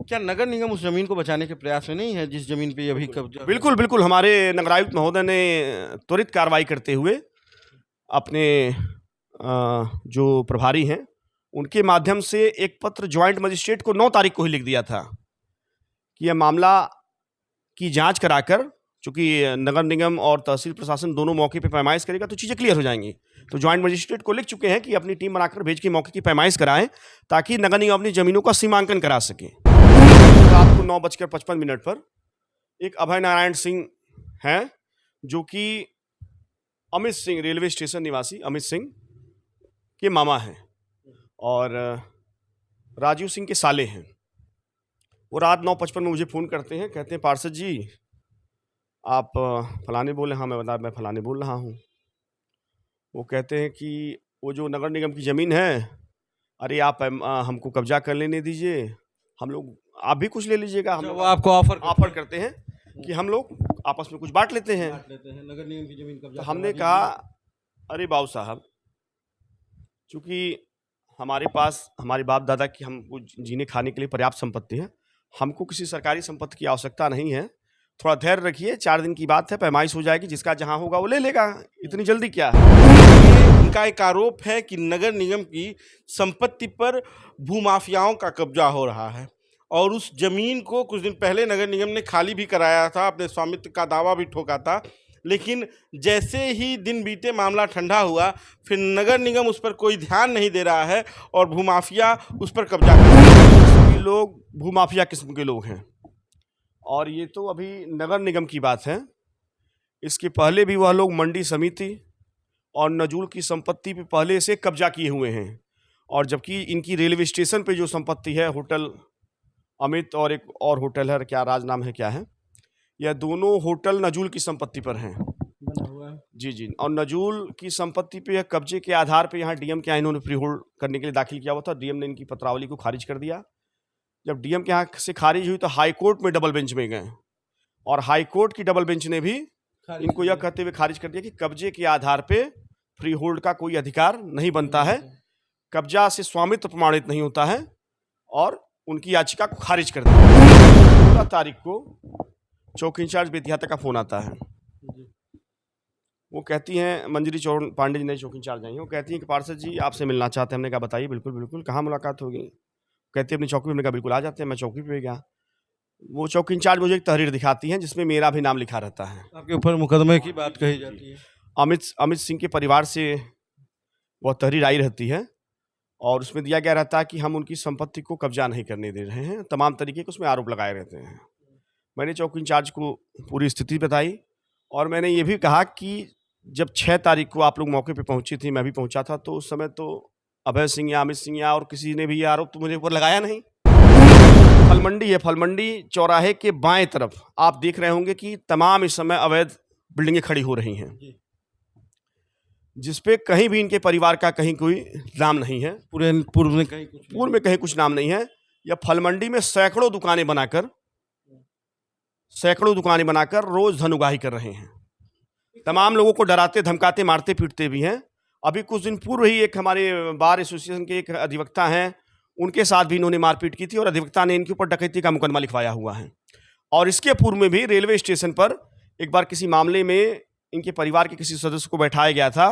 क्या नगर निगम उस जमीन को बचाने के प्रयास में नहीं है जिस जमीन पे ये अभी कब्जा? बिल्कुल बिल्कुल, हमारे नगरायुक्त महोदय ने त्वरित कार्रवाई करते हुए अपने जो प्रभारी हैं उनके माध्यम से एक पत्र ज्वाइंट मजिस्ट्रेट को 9 तारीख को ही लिख दिया था कि यह मामला की जांच कराकर, चूंकि नगर निगम और तहसील प्रशासन दोनों मौके पे पैमाइश करेगा तो चीज़ें क्लियर हो जाएंगी। तो ज्वाइंट मजिस्ट्रेट को लिख चुके हैं कि अपनी टीम बनाकर भेज के मौके की पैमाइश कराएं ताकि नगर निगम अपनी जमीनों का सीमांकन करा सके। रात को 9:55 पर एक अभय नारायण सिंह हैं जो कि अमित सिंह, रेलवे स्टेशन निवासी अमित सिंह के मामा हैं और राजीव सिंह के साले हैं। वो रात 9:55 में मुझे फ़ोन करते हैं, कहते हैं पार्षद जी आप फलाने बोल रहे हैं? हाँ मैं बता, मैं फलाने बोल रहा हूँ। वो कहते हैं कि वो जो नगर निगम की ज़मीन है, अरे आप हमको कब्जा कर लेने दीजिए, हम लोग, आप भी कुछ ले लीजिएगा। हम लोग आपको ऑफर करते हैं कि हम लोग आपस में कुछ बांट लेते हैं। नगर निगम की जमीन कब्जा। तो हमने कहा अरे बाबू साहब, चूंकि हमारे पास हमारे बाप दादा की हमको जीने खाने के लिए पर्याप्त संपत्ति है, हमको किसी सरकारी संपत्ति की आवश्यकता नहीं है। थोड़ा धैर्य रखिए, 4 दिन की बात है, पैमाइश हो जाएगी, जिसका जहां होगा वो ले लेगा, इतनी जल्दी क्या है। उनका एक आरोप है कि नगर निगम की संपत्ति पर भूमाफियाओं का कब्जा हो रहा है और उस जमीन को कुछ दिन पहले नगर निगम ने खाली भी कराया था, अपने स्वामित्व का दावा भी ठोका था, लेकिन जैसे ही दिन बीते मामला ठंडा हुआ, फिर नगर निगम उस पर कोई ध्यान नहीं दे रहा है और भूमाफिया उस पर कब्जा कर रहे हैं। सभी लोग भूमाफिया किस्म के लोग हैं और ये तो अभी नगर निगम की बात है। इसके पहले भी वह लोग मंडी समिति और नजूल की संपत्ति पे पहले से कब्जा किए हुए हैं और जबकि इनकी रेलवे स्टेशन पे जो संपत्ति है, होटल अमित और एक और होटल है, क्या राज नाम है क्या है, यह दोनों होटल नजूल की संपत्ति पर हैं। बना हुआ है जी जी, और नजूल की संपत्ति पे कब्जे के आधार पे यहाँ डीएम के यहाँ इन्होंने फ्री होल्ड करने के लिए दाखिल किया हुआ था। डीएम ने इनकी पत्रावली को खारिज कर दिया। जब डीएम के यहाँ से खारिज हुई तो हाई कोर्ट में डबल बेंच में गए और हाई कोर्ट की डबल बेंच ने भी इनको यह कहते हुए खारिज कर दिया कि कब्जे के आधार पे फ्री होल्ड का कोई अधिकार नहीं बनता है, कब्जा से स्वामित्व प्रमाणित नहीं होता है और उनकी याचिका को खारिज कर दिया। 16 तारीख को चौकी इंचार्ज बेतिहाता का फोन आता है। वो कहती हैं, मंजरी चौहान पांडे जी नई चौकी इंचार्ज आई हैं, वो कहती हैं कि पार्षद जी आपसे मिलना चाहते हैं। हमने कहा बताइए। बिल्कुल बिल्कुल, कहाँ मुलाकात होगी? कहती है अपनी चौकी पे। हमने कहा बिल्कुल आ जाते हैं। मैं चौकी पे गया। वो चौकी इंचार्ज मुझे एक तहरीर दिखाती हैं जिसमें मेरा भी नाम लिखा रहता है। आपके ऊपर मुकदमे की बात कही जाती है। अमित सिंह के परिवार से वह तहरीर आई रहती है और उसमें दिया गया रहता है कि हम उनकी संपत्ति को कब्जा नहीं करने दे रहे हैं, तमाम तरीके के उसमें आरोप लगाए रहते हैं। मैंने चौकी इंचार्ज को पूरी स्थिति बताई और मैंने ये भी कहा कि जब 6 तारीख को आप लोग मौके पे पहुंची थी, मैं भी पहुंचा था, तो उस समय तो अभय सिंह या अमित सिंह या और किसी ने भी ये आरोप तो मुझे ऊपर लगाया नहीं। फलमंडी है, फलमंडी चौराहे के बाएं तरफ आप देख रहे होंगे कि तमाम इस समय अवैध बिल्डिंगें खड़ी हो रही हैं जिसपे कहीं भी इनके परिवार का कहीं कोई नाम नहीं है। पूर्व में कहीं कुछ नाम नहीं है। या फलमंडी में सैकड़ों दुकानें बनाकर रोज धन उगाही कर रहे हैं। तमाम लोगों को डराते धमकाते मारते पीटते भी हैं। अभी कुछ दिन पूर्व ही एक हमारे बार एसोसिएशन के एक अधिवक्ता हैं, उनके साथ भी इन्होंने मारपीट की थी और अधिवक्ता ने इनके ऊपर डकैती का मुकदमा लिखवाया हुआ है। और इसके पूर्व में भी रेलवे स्टेशन पर एक बार किसी मामले में इनके परिवार के किसी सदस्य को बैठाया गया था,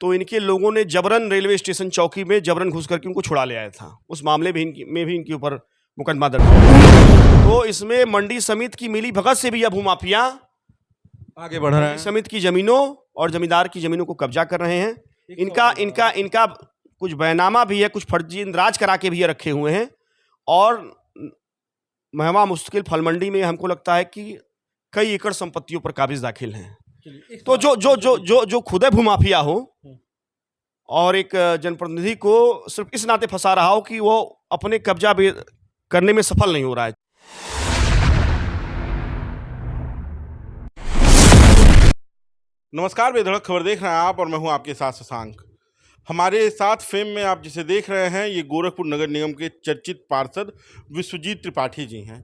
तो इनके लोगों ने जबरन रेलवे स्टेशन चौकी में जबरन घुस करके उनको छुड़ा ले आया था। उस मामले में भी इनके ऊपर मुकदमा दर्ज है। तो इसमें मंडी समिति की मिली भगत से भी यह भूमाफिया आगे बढ़ रहे हैं, समिति की जमीनों और जमींदार की जमीनों को कब्जा कर रहे हैं। इनका कुछ बैनामा भी है, कुछ फर्जी इंदराज करा के भी ये रखे हुए हैं और महवा मुश्किल फलमंडी में हमको लगता है कि कई एकड़ संपत्तियों पर काबिज दाखिल हैं। तो जो खुद भूमाफिया हो और एक जनप्रतिनिधि को सिर्फ इस नाते फंसा रहा हो कि वो अपने कब्जा करने में सफल नहीं हो रहा है। नमस्कार, बेधड़क खबर देख रहे हैं आप और मैं हूं आपके साथ शशांक। हमारे साथ फेम में आप जिसे देख रहे हैं ये गोरखपुर नगर निगम के चर्चित पार्षद विश्वजीत त्रिपाठी जी हैं।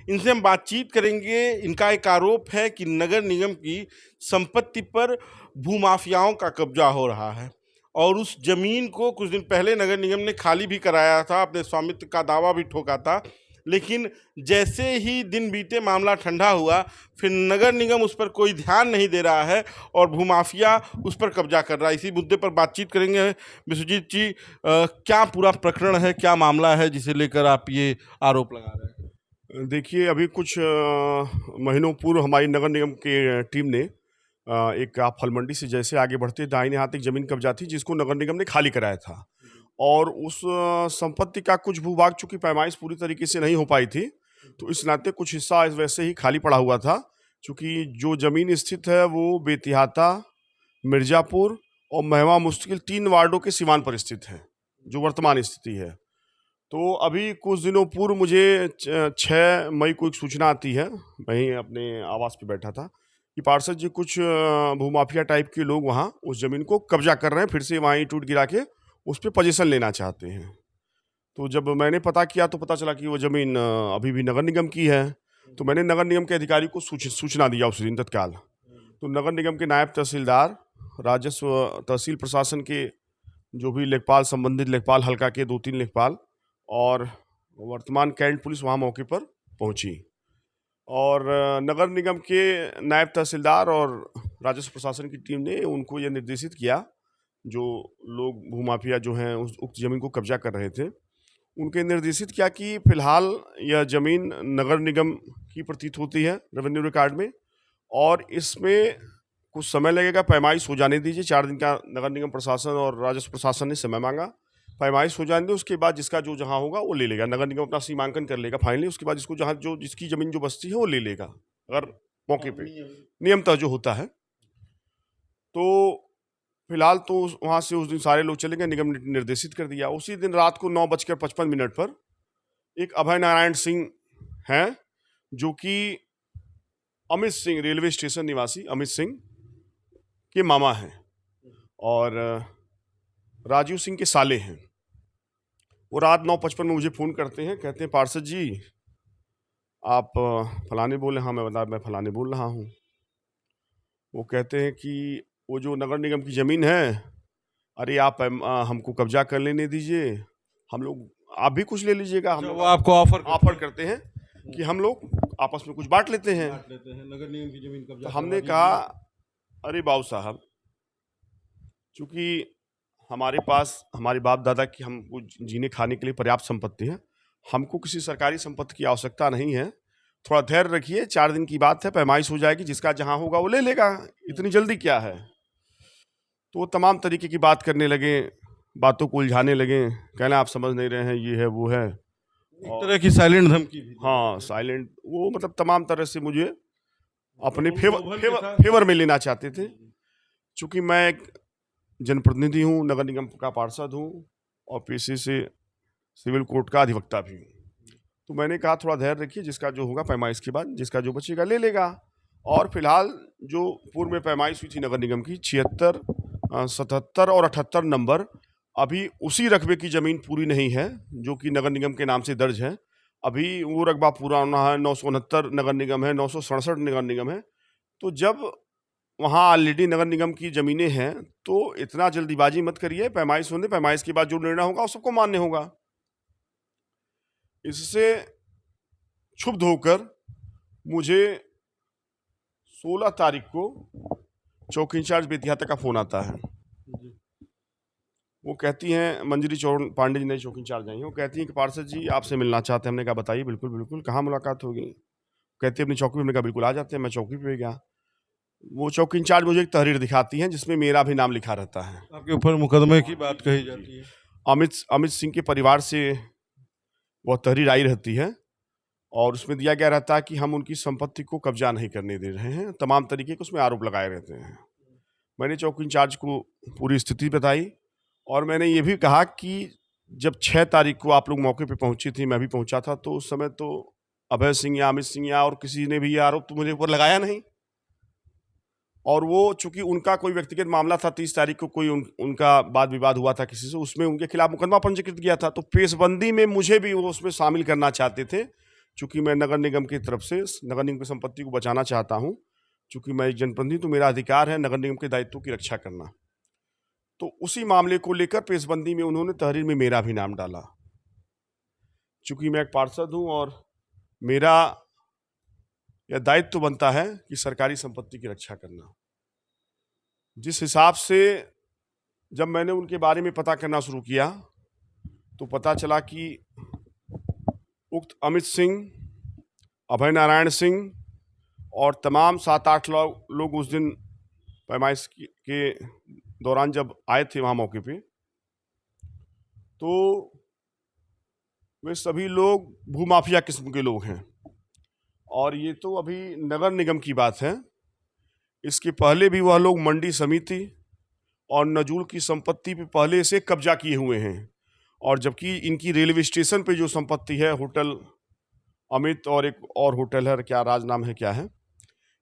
इनसे हम बातचीत करेंगे। इनका एक आरोप है कि नगर निगम की संपत्ति पर भूमाफियाओं का कब्जा हो रहा है और उस जमीन को कुछ दिन पहले नगर निगम ने खाली भी कराया था, अपने स्वामित्व का दावा भी ठोका था, लेकिन जैसे ही दिन बीते मामला ठंडा हुआ, फिर नगर निगम उस पर कोई ध्यान नहीं दे रहा है और भूमाफिया उस पर कब्जा कर रहा है। इसी मुद्दे पर बातचीत करेंगे। विश्वजीत जी, क्या पूरा प्रकरण है, क्या मामला है जिसे लेकर आप ये आरोप लगा रहे हैं? देखिए, अभी कुछ महीनों पूर्व हमारी नगर निगम की टीम ने एक फल मंडी से जैसे आगे बढ़ते दाहिने हाथ एक जमीन कब्जा थी जिसको नगर निगम ने खाली कराया था, और उस संपत्ति का कुछ भूभाग चूंकि पैमाइश पूरी तरीके से नहीं हो पाई थी, तो इस नाते कुछ हिस्सा वैसे ही खाली पड़ा हुआ था। चूंकि जो जमीन स्थित है वो बेतिहाता, मिर्जापुर और महवा मुश्किल 3 वार्डों के सीमांत पर स्थित है, जो वर्तमान स्थिति है। तो अभी कुछ दिनों पूर्व मुझे 6 मई को एक सूचना आती है, वहीं अपने आवास पे बैठा था, कि पार्षद जी कुछ भूमाफिया टाइप के लोग वहाँ उस ज़मीन को कब्जा कर रहे हैं, फिर से वहाँ टूट गिरा के उस पर पोजीशन लेना चाहते हैं। तो जब मैंने पता किया तो पता चला कि वो ज़मीन अभी भी नगर निगम की है। तो मैंने नगर निगम के अधिकारी को सूचना दिया उस दिन तत्काल। तो नगर निगम के नायब तहसीलदार, राजस्व तहसील प्रशासन के जो भी लेखपाल, संबंधित लेखपाल हल्का के 2-3 लेखपाल और वर्तमान कैंट पुलिस वहाँ मौके पर पहुँची, और नगर निगम के नायब तहसीलदार और राजस्व प्रशासन की टीम ने उनको यह निर्देशित किया, जो लोग भूमाफिया जो हैं उस उक्त ज़मीन को कब्जा कर रहे थे, उनके निर्देशित किया कि फिलहाल यह ज़मीन नगर निगम की प्रतीत होती है रेवेन्यू रिकॉर्ड में, और इसमें कुछ समय लगेगा, पैमाइश हो जाने दीजिए। 4 दिन का नगर निगम प्रशासन और राजस्व प्रशासन ने समय मांगा, पैमाइश हो जाने दे, उसके बाद जिसका जो जहाँ होगा वो ले लेगा। नगर निगम अपना सीमांकन कर लेगा फाइनली, उसके बाद इसको जहाँ जो जिसकी ज़मीन जो बस्ती है वो ले लेगा, अगर मौके पे नियमतः जो होता है। तो फिलहाल तो वहाँ से उस दिन सारे लोग चले गए, निगम ने निर्देशित कर दिया। उसी दिन रात को 9:55 पर एक अभय नारायण सिंह हैं, जो कि अमित सिंह, रेलवे स्टेशन निवासी अमित सिंह के मामा हैं और राजीव सिंह के साले हैं। वो रात 9:55 में मुझे फ़ोन करते हैं, कहते हैं पार्षद जी आप फलाने बोले। हाँ, मैं फलाने बोल रहा हूँ। वो कहते हैं कि वो जो नगर निगम की ज़मीन है, अरे आप हमको कब्जा कर लेने दीजिए, हम लोग, आप भी कुछ ले लीजिएगा। हम वो आपको ऑफर करते हैं कि हम लोग आपस में कुछ बांट लेते हैं। नगर निगम की जमीन कब्जा। तो हमने कहा, अरे बाबू साहब, चूँकि हमारे पास हमारे बाप दादा की हमको जीने खाने के लिए पर्याप्त संपत्ति है, हमको किसी सरकारी संपत्ति की आवश्यकता नहीं है। थोड़ा धैर्य रखिए, 4 दिन की बात है, पैमाइश हो जाएगी, जिसका जहाँ होगा वो ले लेगा, इतनी जल्दी क्या है। तो वो तमाम तरीके की बात करने लगे, बातों को उलझाने लगे, कहना आप समझ नहीं रहे हैं, ये है वो है, एक तरह की साइलेंट धमकी भी। हाँ साइलेंट, वो मतलब तमाम तरह से मुझे अपने फेवर में लेना चाहते थे। चूँकि मैं एक जनप्रतिनिधि हूँ, नगर निगम का पार्षद हूँ और पेशे से सिविल कोर्ट का अधिवक्ता भी हूँ। तो मैंने कहा थोड़ा धैर्य रखिए, जिसका जो होगा पैमाइश के बाद जिसका जो बचेगा ले लेगा। और फिलहाल जो पूर्व में पैमाइश हुई थी नगर निगम की 76, 77 और 78 नंबर, अभी उसी रकबे की ज़मीन पूरी नहीं है जो कि नगर निगम के नाम से दर्ज है। अभी वो रकबा पूरा होना है, 969 नगर निगम है, 967 नगर निगम है। तो जब वहाँ ऑलरेडी नगर निगम की ज़मीनें हैं, तो इतना जल्दीबाजी मत करिए, पैमाइश होने, पैमाइश के बाद जो निर्णय होगा वो सबको मान्य होगा। इससे क्षुब्ध होकर मुझे 16 तारीख को चौकी इंचार्ज बेतिहाता का फ़ोन आता है। वो कहती हैं, मंजरी पांडे जी नई चौकी इंचार्ज आई हैं, वो कहती हैं कि पार्षद जी आपसे मिलना चाहते हैं। हमने कहा बताइए। बिल्कुल बिल्कुल, कहाँ मुलाकात होगी? कहती है अपनी चौकी पे। हमने कहा बिल्कुल आ जाते हैं। मैं चौकी पे गया, वो चौकी इंचार्ज मुझे एक तहरीर दिखाती हैं जिसमें मेरा भी नाम लिखा रहता है। आपके ऊपर मुकदमे की बात कही जाती है। अमित सिंह के परिवार से वह तहरीर आई रहती है और उसमें दिया गया रहता है कि हम उनकी संपत्ति को कब्जा नहीं करने दे रहे हैं, तमाम तरीके के उसमें आरोप लगाए रहते हैं। मैंने चौकी इंचार्ज को पूरी स्थिति बताई और मैंने ये भी कहा कि जब 6 तारीख को आप लोग मौके पे पहुंची थी, मैं भी पहुंचा था, तो उस समय तो अभय सिंह या अमित सिंह या और किसी ने भी ये आरोप तो मुझे ऊपर लगाया नहीं। और वो चूंकि उनका कोई व्यक्तिगत मामला था, 30 तारीख को कोई उनका वाद विवाद हुआ था किसी से, उसमें उनके खिलाफ मुकदमा पंजीकृत किया था। तो पेशबंदी में मुझे भी वो उसमें शामिल करना चाहते थे, चूंकि मैं नगर निगम की तरफ से नगर निगम की संपत्ति को बचाना चाहता हूँ। चूंकि मैं एक जनप्रतिनिधि, तो मेरा अधिकार है नगर निगम के दायित्वों की रक्षा करना। तो उसी मामले को लेकर पेशबंदी में उन्होंने तहरीर में मेरा भी नाम डाला। चूंकि मैं एक पार्षद हूं और मेरा यह दायित्व तो बनता है कि सरकारी संपत्ति की रक्षा करना। जिस हिसाब से जब मैंने उनके बारे में पता करना शुरू किया तो पता चला कि उक्त अमित सिंह, अभय नारायण सिंह और तमाम 7-8 लोग उस दिन पैमाइश के दौरान जब आए थे वहाँ मौके पे, तो वे सभी लोग भूमाफिया किस्म के लोग हैं। और ये तो अभी नगर निगम की बात है, इसके पहले भी वह लोग मंडी समिति और नजूल की संपत्ति पे पहले से कब्जा किए हुए हैं। और जबकि इनकी रेलवे स्टेशन पे जो संपत्ति है, होटल अमित और एक और होटल है, क्या राज नाम है क्या है,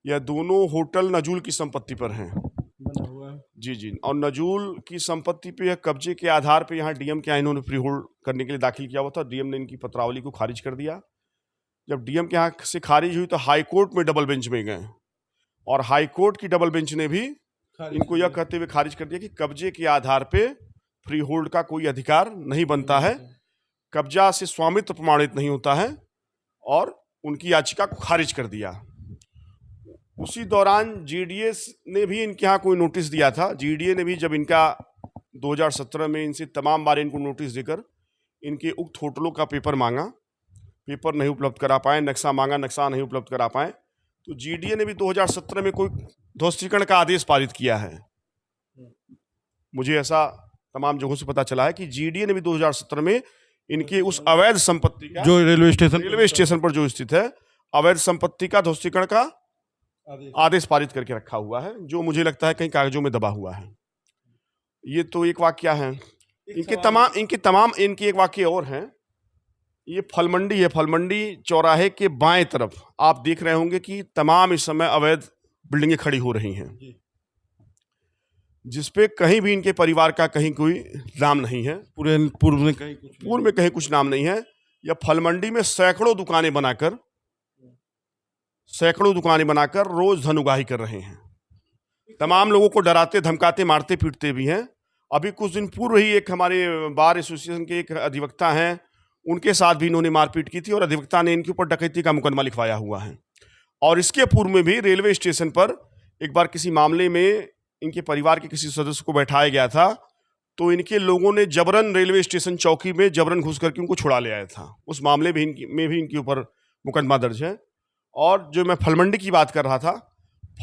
यह दोनों होटल नजूल की संपत्ति पर हैं। बना हुआ है। जी। और नजूल की संपत्ति पे यह कब्जे के आधार पे यहाँ डीएम के यहाँ इन्होंने फ्री होल्ड करने के लिए दाखिल किया हुआ था। डीएम ने इनकी पत्रावली को खारिज कर दिया। जब डीएम के यहाँ से खारिज हुई तो हाई कोर्ट में डबल बेंच में गए और हाई कोर्ट की डबल बेंच ने भी इनको यह कहते हुए खारिज कर दिया कि कब्जे के आधार पे फ्री होल्ड का कोई अधिकार नहीं बनता है, कब्जा से स्वामित्व प्रमाणित नहीं होता है, और उनकी याचिका को खारिज कर दिया। उसी दौरान जीडीए ने भी इनके यहाँ कोई नोटिस दिया था। जीडीए ने भी जब इनका 2017 में इनसे तमाम बार इनको नोटिस देकर इनके उक्त होटलों का पेपर मांगा, पेपर नहीं उपलब्ध करा पाए, नक्शा मांगा, नक्शा नहीं उपलब्ध करा पाए, तो जीडीए ने भी 2017 में कोई ध्वस्तीकरण का आदेश पारित किया है। मुझे ऐसा तमाम जगहों से पता चला है कि जीडीए ने भी 2017 में इनके उस अवैध संपत्ति का, जो रेलवे स्टेशन पर जो स्थित है, अवैध संपत्ति का ध्वस्तीकरण का आदेश पारित करके रखा हुआ है, जो मुझे लगता है कहीं कागजों में दबा हुआ है। ये तो एक वाक्य है। इनके एक वाक्य और हैं। ये फलमंडी है, फलमंडी चौराहे के बाएं तरफ आप देख रहे होंगे कि तमाम इस समय अवैध बिल्डिंगें खड़ी हो रही हैं, जिसपे कहीं भी इनके परिवार का कहीं कोई नाम नहीं है। पूर्व में कहीं कुछ नाम नहीं है। यह फलमंडी में सैकड़ों दुकानें बनाकर रोज धनुगाही कर रहे हैं। तमाम लोगों को डराते, धमकाते, मारते, पीटते भी हैं। अभी कुछ दिन पूर्व ही एक हमारे बार एसोसिएशन के एक अधिवक्ता हैं, उनके साथ भी इन्होंने मारपीट की थी और अधिवक्ता ने इनके ऊपर डकैती का मुकदमा लिखवाया हुआ है। और इसके पूर्व में भी रेलवे स्टेशन पर एक बार किसी मामले में इनके परिवार के किसी सदस्य को बैठाया गया था, तो इनके लोगों ने जबरन रेलवे स्टेशन चौकी में जबरन घुस करके उनको छुड़ा ले आया था। उस मामले में भी इनके ऊपर मुकदमा दर्ज है। और जो मैं फलमंडी की बात कर रहा था,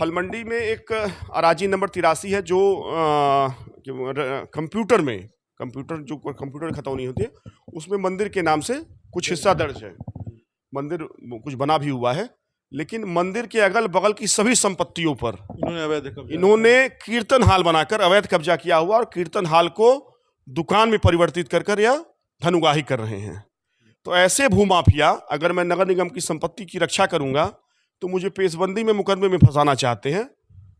फलमंडी में एक अराजी नंबर 83 है, जो कंप्यूटर की खतौनी होती है, उसमें मंदिर के नाम से कुछ हिस्सा दर्ज है। मंदिर कुछ बना भी हुआ है, लेकिन मंदिर के अगल बगल की सभी संपत्तियों पर इन्होंने कीर्तन हाल बनाकर अवैध कब्जा किया हुआ और कीर्तन हाल को दुकान में परिवर्तित कर यह धनुगाही कर रहे हैं। तो ऐसे भूमाफिया, अगर मैं नगर निगम की संपत्ति की रक्षा करूंगा तो मुझे पेशबंदी में मुकदमे में फंसाना चाहते हैं।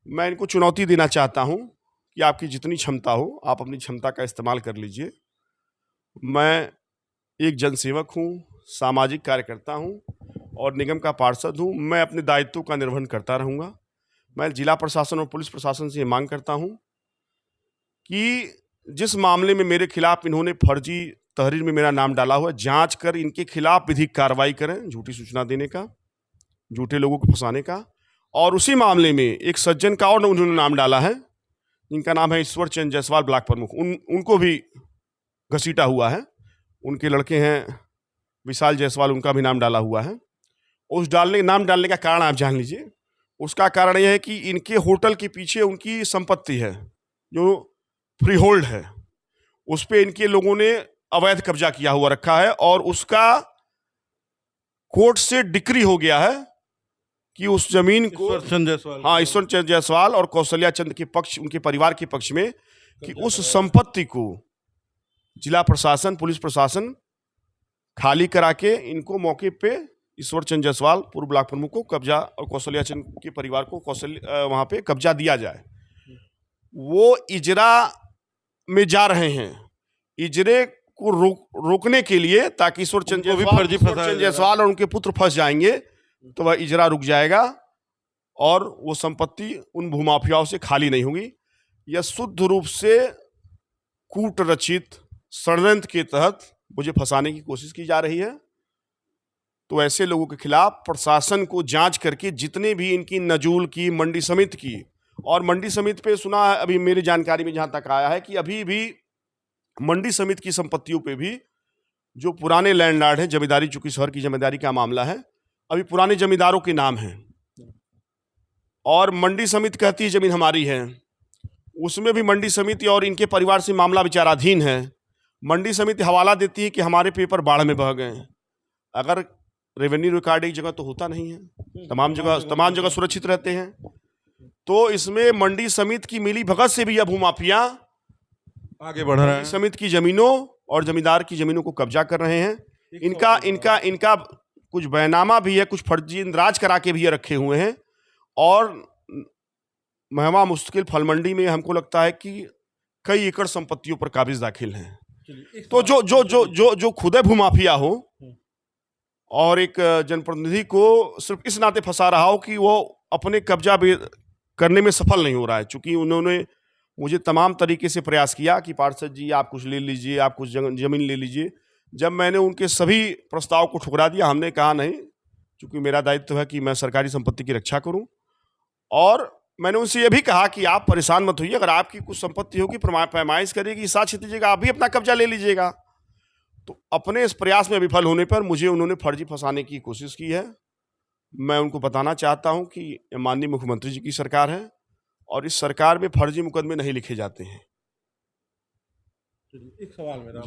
मैं इनको चुनौती देना चाहता हूं कि आपकी जितनी क्षमता हो, आप अपनी क्षमता का इस्तेमाल कर लीजिए। मैं एक जनसेवक हूं, सामाजिक कार्यकर्ता हूं और निगम का पार्षद हूं। मैं अपने दायित्वों का निर्वहन करता रहूंगा। मैं जिला प्रशासन और पुलिस प्रशासन से ये मांग करता हूं कि जिस मामले में मेरे खिलाफ इन्होंने फर्जी तहरीर में मेरा नाम डाला हुआ, जांच कर इनके खिलाफ विधिक कार्रवाई करें, झूठी सूचना देने का, झूठे लोगों को फंसाने का। और उसी मामले में एक सज्जन का और उन्होंने नाम डाला है, जिनका नाम है ईश्वर चंद जायसवाल, ब्लॉक प्रमुख। उनको भी घसीटा हुआ है। उनके लड़के हैं विशाल जायसवाल, उनका भी नाम डाला हुआ है। उस नाम डालने का कारण आप जान लीजिए। उसका कारण यह है कि इनके होटल के पीछे उनकी संपत्ति है जो फ्री होल्ड है, उस पर इनके लोगों ने अवैध कब्जा किया हुआ रखा है और उसका कोर्ट से डिक्री हो गया है कि उस जमीन को ईश्वर चंद जायसवाल और कौशल्या चंद के पक्ष, उनके परिवार के पक्ष में, कि उस संपत्ति को जिला प्रशासन, पुलिस प्रशासन खाली करा के इनको मौके पे ईश्वर चंद जायसवाल पूर्व ब्लॉक प्रमुख को कब्जा और कौशल्या चंद के परिवार को वहां पे कब्जा दिया जाए। वो इजरा में जा रहे हैं, इजरे को रोकने के लिए, ताकि ईश्वर चंद जायसवाल और उनके पुत्र फंस जाएंगे तो वह इजरा रुक जाएगा और वो संपत्ति उन भूमाफियाओं से खाली नहीं होगी। यह शुद्ध रूप से कूट रचित षड्यंत्र के तहत मुझे फंसाने की कोशिश की जा रही है। तो ऐसे लोगों के खिलाफ प्रशासन को जांच करके जितने भी इनकी नजूल की, मंडी समिति की, और मंडी समिति पे सुना है, अभी मेरी जानकारी में जहां तक आया है कि अभी भी मंडी समिति की संपत्तियों पे भी जो पुराने लैंडलॉर्ड हैं, जमींदारी, चूंकि शहर की जमींदारी का मामला है, अभी पुराने जमींदारों के नाम है और मंडी समिति कहती है जमीन हमारी है। उसमें भी मंडी समिति और इनके परिवार से मामला विचाराधीन है। मंडी समिति हवाला देती है कि हमारे पेपर बाढ़ में बह गए। अगर रेवेन्यू रिकॉर्ड एक जगह तो होता नहीं है, तमाम जगह सुरक्षित रहते हैं। तो इसमें मंडी समिति की मिली भगत से भी यह भूमाफिया आगे बढ़ रहे हैं, समिति की जमीनों और जमींदार की जमीनों को कब्जा कर रहे हैं। इनका कुछ बैनामा भी है, कुछ फर्जी इंदराज करा के भी ये रखे हुए हैं। और महमा मुश्किल फल मंडी में हमको लगता है कि कई एकड़ संपत्तियों पर काबिज दाखिल हैं। तो जो खुद भूमाफिया हो और एक जनप्रतिनिधि को सिर्फ इस नाते फंसा रहा हो कि वो अपने कब्जा करने में सफल नहीं हो रहा है। चूंकि उन्होंने मुझे तमाम तरीके से प्रयास किया कि पार्षद जी आप कुछ ले लीजिए, आप कुछ जमीन ले लीजिए। जब मैंने उनके सभी प्रस्ताव को ठुकरा दिया, हमने कहा नहीं, चूंकि मेरा दायित्व है कि मैं सरकारी संपत्ति की रक्षा करूं। और मैंने उनसे ये भी कहा कि आप परेशान मत होइए, अगर आपकी कुछ संपत्ति होगी पैमाइश करेगी, साक्ष्य दीजिएगा, आप भी अपना कब्जा ले लीजिएगा। तो अपने इस प्रयास में विफल होने पर मुझे उन्होंने फर्जी फंसाने की कोशिश की है। मैं उनको बताना चाहता हूं कि माननीय मुख्यमंत्री जी की सरकार है और इस सरकार में फर्जी मुकदमे नहीं लिखे जाते हैं। एक सवाल मेरा,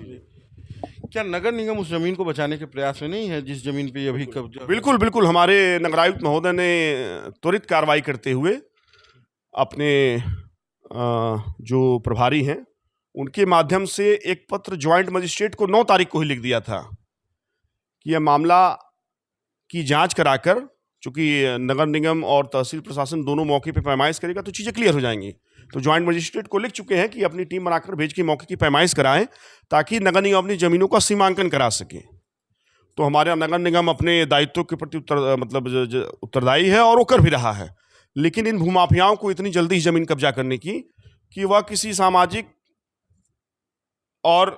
क्या नगर निगम उस जमीन को बचाने के प्रयास में नहीं है जिस जमीन पे अभी कब्जा? बिल्कुल हमारे नगरायुक्त महोदय ने त्वरित कार्रवाई करते हुए अपने जो प्रभारी हैं उनके माध्यम से एक पत्र ज्वाइंट मजिस्ट्रेट को 9 तारीख को ही लिख दिया था कि यह मामला की जांच कराकर, चूंकि नगर निगम और तहसील प्रशासन दोनों मौके पे पैमाइश करेगा तो चीज़ें क्लियर हो जाएंगी। तो ज्वाइंट मजिस्ट्रेट को लिख चुके हैं कि अपनी टीम बनाकर भेज के मौके की पैमाइश कराएं ताकि नगर निगम अपनी जमीनों का सीमांकन करा सके। तो हमारे नगर निगम अपने दायित्व के प्रति उत्तरदायी है और वो कर भी रहा है। लेकिन इन भूमाफियाओं को इतनी जल्दी जमीन कब्जा करने की कि वह किसी सामाजिक और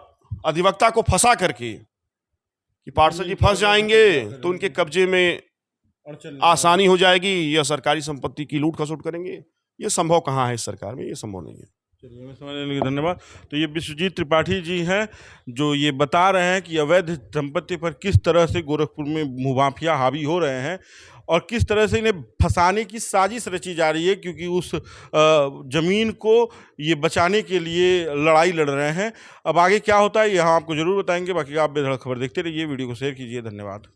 अधिवक्ता को फंसा करके कि पार्षद जी फंस जाएंगे तो उनके कब्जे में आसानी हो जाएगी या सरकारी संपत्ति की लूट खसोट करेंगे, ये संभव कहाँ है इस सरकार में, ये संभव नहीं है। चलिए, हमें समझने के लिए धन्यवाद। तो ये विश्वजीत त्रिपाठी जी हैं जो ये बता रहे हैं कि अवैध संपत्ति पर किस तरह से गोरखपुर में भूमाफिया हावी हो रहे हैं और किस तरह से इन्हें फंसाने की साजिश रची जा रही है, क्योंकि उस ज़मीन को ये बचाने के लिए लड़ाई लड़ रहे हैं। अब आगे क्या होता है ये हम आपको ज़रूर बताएंगे। बाकी आप बेधड़क खबर देखते रहिए, वीडियो को शेयर कीजिए। धन्यवाद।